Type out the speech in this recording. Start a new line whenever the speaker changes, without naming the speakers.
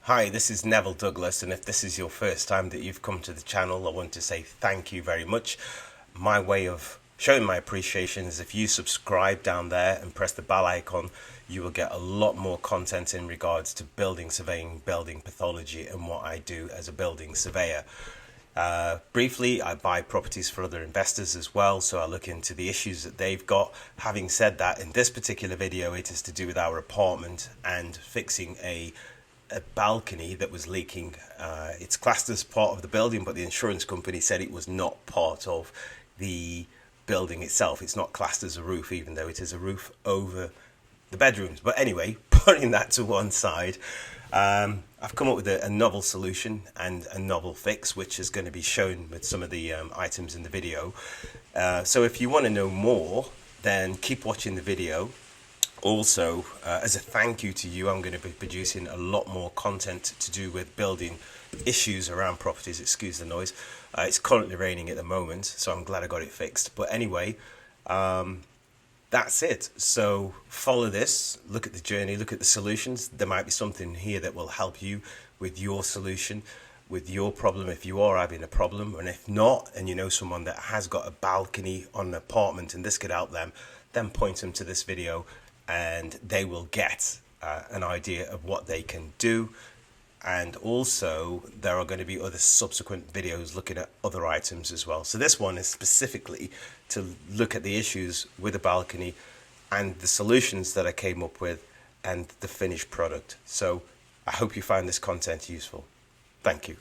Hi, this is Neville Douglas, and if this is your first time that you've come to the channel, I want to say thank you very much. My way of showing my appreciation is if you subscribe down there and press the bell icon, you will get a lot more content in regards to building surveying, building pathology, and what I do as a building surveyor. Briefly, I buy properties for other investors as well, so I look into the issues that they've got. Having said that, in this particular video, it is to do with our apartment and fixing a balcony that was leaking. It's classed as part of the building, but the insurance company said it was not part of the building itself. It's not classed as a roof, even though it is a roof over the bedrooms. But anyway, putting that to one side, I've come up with a novel solution and a novel fix, which is going to be shown with some of the items in the video. So if you want to know more, then keep watching the video. Also, as a thank you to you, I'm going to be producing a lot more content to do with building issues around properties. Excuse the noise. It's currently raining at the moment, so I'm glad I got it fixed. But anyway, that's it. So follow this, look at the journey, look at the solutions. There might be something here that will help you with your solution, with your problem if you are having a problem. And if not, and you know someone that has got a balcony on an apartment and this could help them, then point them to this video and they will get an idea of what they can do. And also there are going to be other subsequent videos looking at other items as well. So this one is specifically to look at the issues with the balcony and the solutions that I came up with and the finished product. So I hope you find this content useful. Thank you.